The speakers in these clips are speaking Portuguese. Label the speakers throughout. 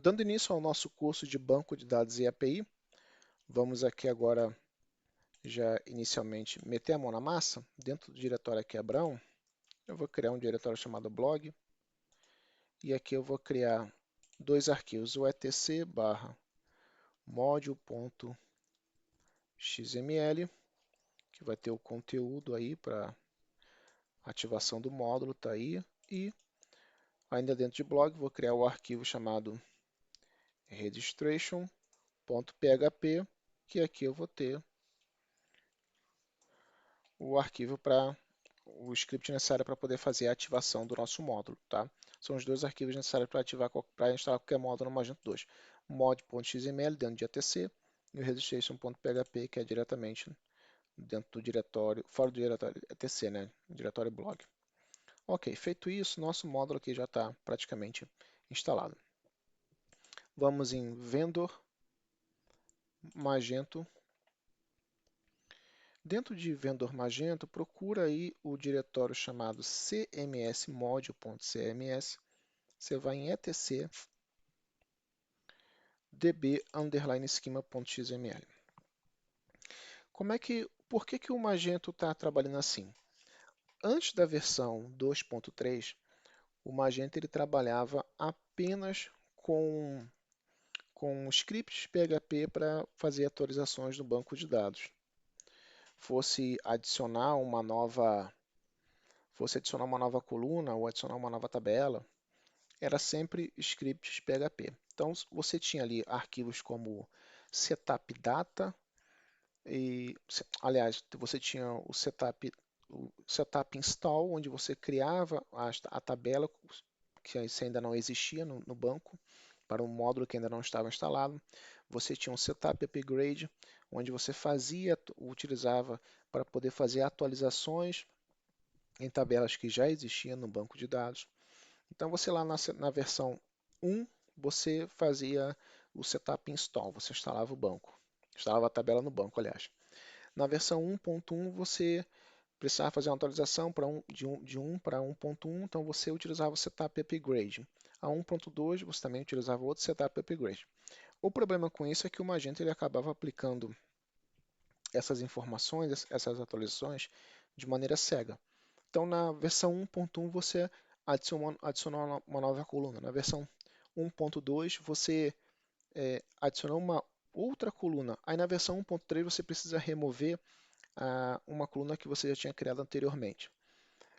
Speaker 1: Dando início ao nosso curso de banco de dados e API, vamos aqui agora já inicialmente meter a mão na massa. Dentro do diretório aqui Abrão, eu vou criar um diretório chamado blog e aqui eu vou criar dois arquivos, o etc barra module.xml, que vai ter o conteúdo aí para ativação do módulo, tá aí, e ainda dentro de blog vou criar o arquivo chamado registration.php, que aqui eu vou ter o arquivo para o script necessário para poder fazer a ativação do nosso módulo, tá? São os dois arquivos necessários para para instalar qualquer módulo no Magento 2. mod.xml dentro de etc e o registration.php, que é diretamente dentro do diretório, fora do diretório etc, né? Diretório blog. Ok, feito isso, nosso módulo aqui já está praticamente instalado. Vamos em vendor, Magento. Dentro de vendor Magento, procura aí o diretório chamado cmsmodule.cms. Você vai em etc db_schema.xml. Por que que o Magento está trabalhando assim? Antes da versão 2.3, o Magento ele trabalhava apenas com scripts PHP para fazer atualizações no banco de dados. Fosse adicionar uma nova coluna ou adicionar uma nova tabela, era sempre scripts PHP. Então você tinha ali arquivos como setup data e, aliás, você tinha o setup install, onde você criava a tabela que ainda não existia no banco para um módulo que ainda não estava instalado. Você tinha um setup upgrade, onde você utilizava para poder fazer atualizações em tabelas que já existiam no banco de dados. Então você lá na versão 1, você fazia o setup install, você instalava o banco, instalava a tabela no banco, aliás. Na versão 1.1 você precisava fazer uma atualização de 1 para 1.1, então você utilizava o setup upgrade. A 1.2 você também utilizava outro setup upgrade. O problema com isso é que o Magento ele acabava aplicando essas informações, essas atualizações, de maneira cega. Então, na versão 1.1 você adicionou uma nova coluna. Na versão 1.2 você adicionou uma outra coluna. Aí na versão 1.3 você precisa remover uma coluna que você já tinha criado anteriormente.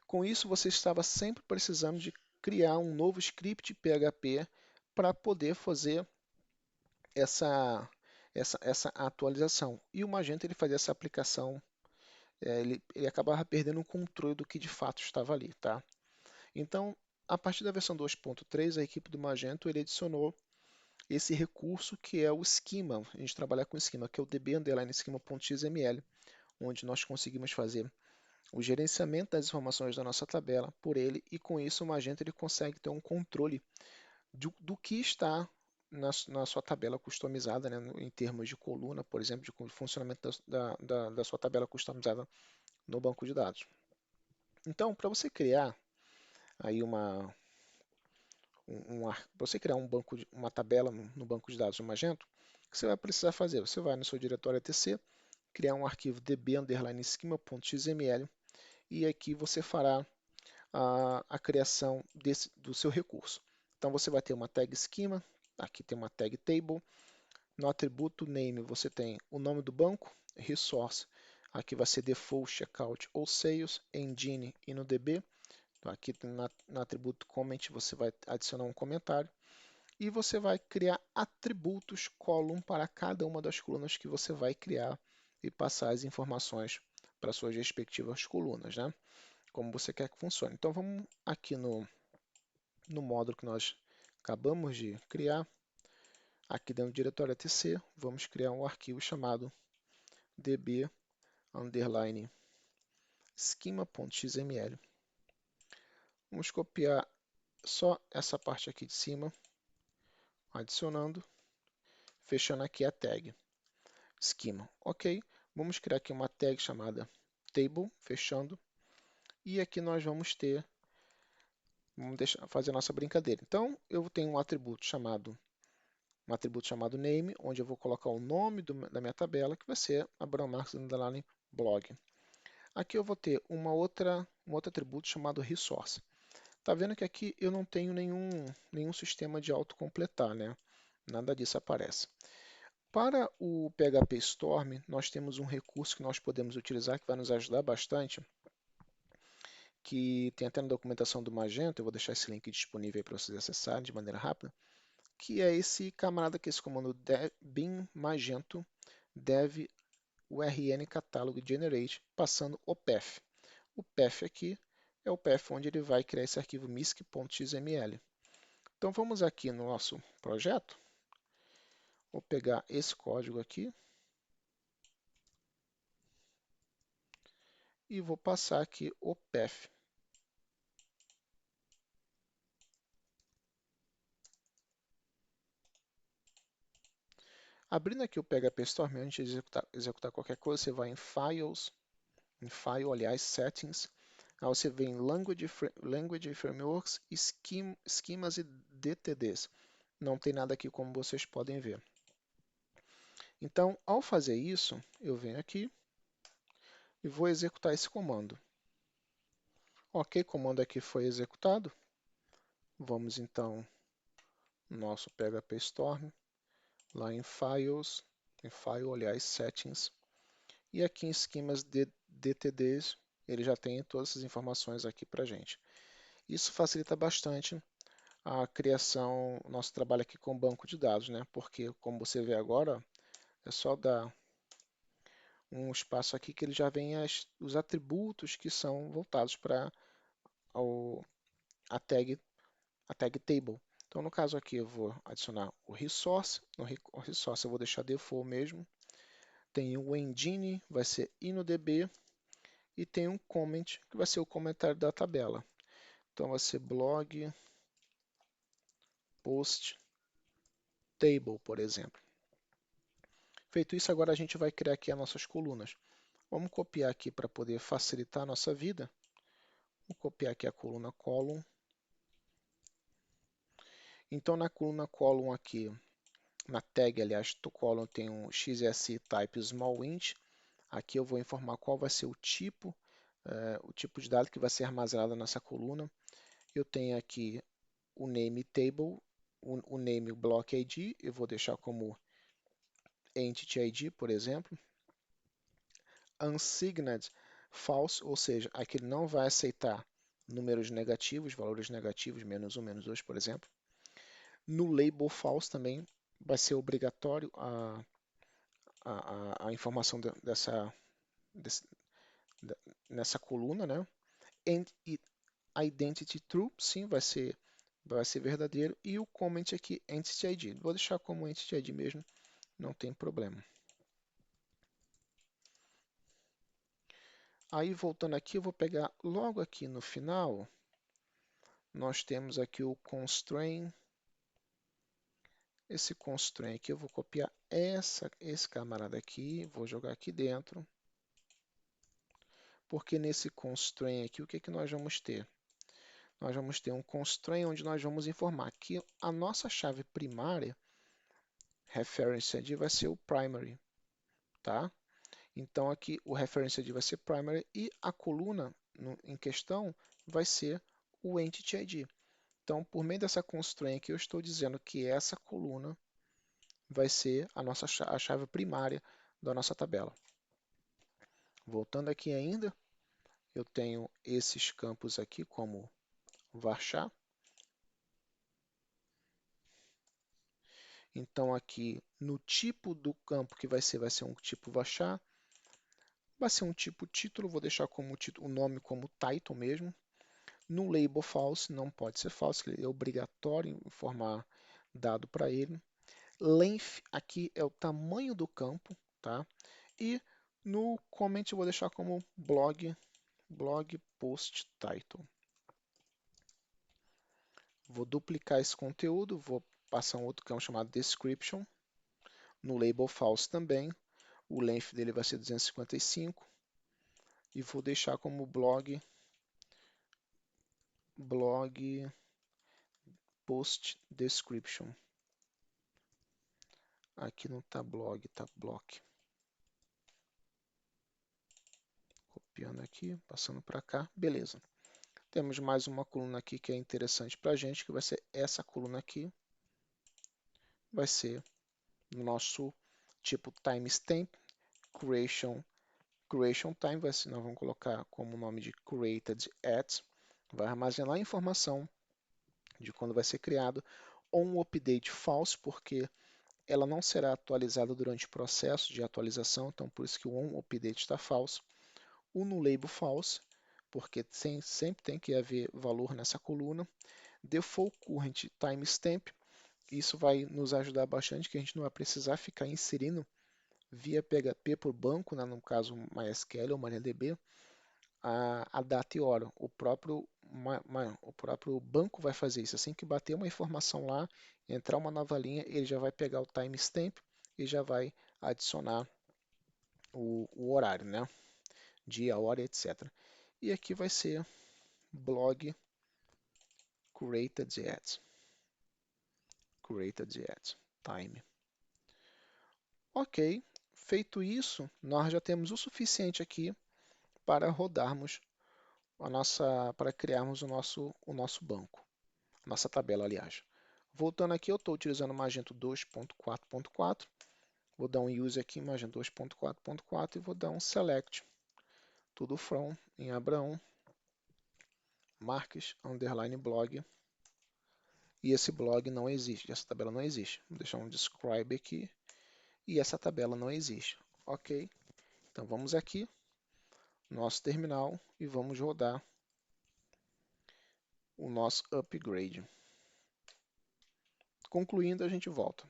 Speaker 1: Com isso, você estava sempre precisando de criar um novo script PHP para poder fazer essa atualização. E o Magento ele fazia essa aplicação, ele acabava perdendo o controle do que de fato estava ali, tá? Então, a partir da versão 2.3, a equipe do Magento ele adicionou esse recurso que é o schema. A gente trabalha com schema, que é o db_schema.xml, onde nós conseguimos fazer o gerenciamento das informações da nossa tabela por ele, e com isso o Magento ele consegue ter um controle do que está na sua tabela customizada, né, em termos de coluna, por exemplo, de funcionamento da sua tabela customizada no banco de dados. Então, para você criar aí você criar uma tabela no banco de dados do Magento, o que você vai precisar fazer? Você vai no seu diretório etc, criar um arquivo db_schema.xml e aqui você fará a criação do seu recurso. Então você vai ter uma tag schema, aqui tem uma tag table, no atributo name você tem o nome do banco, resource, aqui vai ser default, checkout ou sales, engine e no DB. Então, aqui no atributo comment você vai adicionar um comentário e você vai criar atributos column para cada uma das colunas que você vai criar e passar as informações para suas respectivas colunas, né? Como você quer que funcione. Então vamos aqui no módulo que nós acabamos de criar, aqui dentro do diretório etc, vamos criar um arquivo chamado db_schema.xml. Vamos copiar só essa parte aqui de cima, adicionando, fechando aqui a tag schema. Ok, vamos criar aqui uma tag chamada table, fechando, e aqui nós vamos fazer a nossa brincadeira. Então, eu tenho um atributo chamado um atributo chamado name, onde eu vou colocar o nome da minha tabela, que vai ser Abraham Marques underline blog. Aqui eu vou ter um outro atributo chamado resource. Tá vendo que aqui eu não tenho nenhum sistema de autocompletar, né? Nada disso aparece. Para o PHP Storm, nós temos um recurso que nós podemos utilizar que vai nos ajudar bastante, que tem até na documentação do Magento, eu vou deixar esse link disponível para vocês acessarem de maneira rápida, que é esse camarada aqui, esse comando bin magento dev url catalog generate, passando o path. O path aqui é o path onde ele vai criar esse arquivo misc.xml. Então vamos aqui no nosso projeto, vou pegar esse código aqui e vou passar aqui o path. Abrindo aqui o PHP Storm, antes de executar qualquer coisa, você vai em File, Settings, aí você vem em Language Frameworks, Schemas e DTDs. Não tem nada aqui como vocês podem ver. Então, ao fazer isso, eu venho aqui e vou executar esse comando. Ok, comando aqui foi executado. Vamos então no nosso PHP Storm, lá em Files, Settings, e aqui em Schemas DTDs, ele já tem todas essas informações aqui para a gente. Isso facilita bastante a criação, nosso trabalho aqui com banco de dados, né? Porque, como você vê agora, é só dar um espaço aqui que ele já vem os atributos que são voltados para a tag table. Então, no caso aqui, eu vou adicionar o resource. No resource eu vou deixar default mesmo. Tem o engine, vai ser inodb. E tem um comment, que vai ser o comentário da tabela. Então, vai ser blog post table, por exemplo. Feito isso, agora a gente vai criar aqui as nossas colunas. Vamos copiar aqui para poder facilitar a nossa vida. Vou copiar aqui a coluna column. Então, na coluna column aqui, na tag, aliás, do column tem um xsi type small int. Aqui eu vou informar qual vai ser o tipo de dado que vai ser armazenado nessa coluna. Eu tenho aqui o name table, o name o block ID, eu vou deixar como entity ID, por exemplo. Unsigned false, ou seja, aqui ele não vai aceitar números negativos, valores negativos, -1, -2, por exemplo. No label false também vai ser obrigatório a informação desse, nessa coluna, né? And identity true, sim, vai ser verdadeiro. E o comment aqui, entity ID. Vou deixar como entity ID mesmo, não tem problema. Aí, voltando aqui, eu vou pegar logo aqui no final, nós temos aqui o constraint. Esse constraint aqui, eu vou copiar esse camarada aqui, vou jogar aqui dentro. Porque nesse constraint aqui, o que nós vamos ter? Nós vamos ter um constraint onde nós vamos informar que a nossa chave primária, reference ID, vai ser o primary, tá? Então aqui o reference ID vai ser primary e a coluna em questão vai ser o entity ID. Então, por meio dessa constraint aqui, eu estou dizendo que essa coluna vai ser a chave primária da nossa tabela. Voltando aqui ainda, eu tenho esses campos aqui como varchar. Então aqui no tipo do campo que vai ser um tipo varchar. Vai ser um tipo título, vou deixar como título, o nome como title mesmo. No label false, não pode ser false, é obrigatório informar dado para ele. Length aqui é o tamanho do campo, tá? E no comment eu vou deixar como blog post title. Vou duplicar esse conteúdo, vou passar um outro campo chamado description. No label false também, o length dele vai ser 255 e vou deixar como blog post description. Aqui não está blog, está block. Copiando aqui, passando para cá, beleza. Temos mais uma coluna aqui que é interessante para a gente, que vai ser essa coluna aqui. Vai ser no nosso tipo timestamp, creation time, nós vamos colocar como nome de created at, vai armazenar a informação de quando vai ser criado, on update false, porque ela não será atualizada durante o processo de atualização, então por isso que o on update está falso. O no label false, porque sempre tem que haver valor nessa coluna. Default current timestamp, isso vai nos ajudar bastante, que a gente não vai precisar ficar inserindo via PHP por banco, né, no caso MySQL ou MariaDB, a data e hora. O próprio banco vai fazer isso. Assim que bater uma informação lá, entrar uma nova linha, ele já vai pegar o timestamp e já vai adicionar o horário, né? Dia, hora, etc. E aqui vai ser blog created at time. Ok, feito isso, nós já temos o suficiente aqui para rodarmos para criarmos o nosso banco, nossa tabela, aliás. Voltando aqui, eu estou utilizando o Magento 2.4.4, vou dar um use aqui, Magento 2.4.4 e vou dar um select, tudo from, em Abraão, Marques, underline blog, e esse blog não existe, essa tabela não existe. Vou deixar um describe aqui, e essa tabela não existe. Ok, então vamos aqui, nosso terminal, e vamos rodar o nosso upgrade. Concluindo, a gente volta.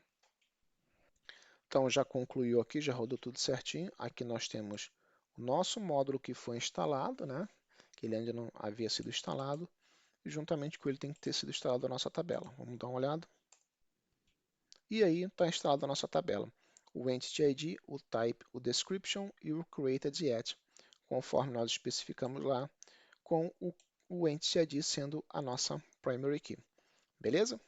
Speaker 1: Então já concluiu aqui, já rodou tudo certinho. Aqui nós temos o nosso módulo que foi instalado, né? Que ele ainda não havia sido instalado. E juntamente com ele tem que ter sido instalado a nossa tabela. Vamos dar uma olhada. E aí está instalada a nossa tabela. O Entity ID, o Type, o Description e o Created At, conforme nós especificamos lá, com o Entity ID sendo a nossa Primary Key. Beleza?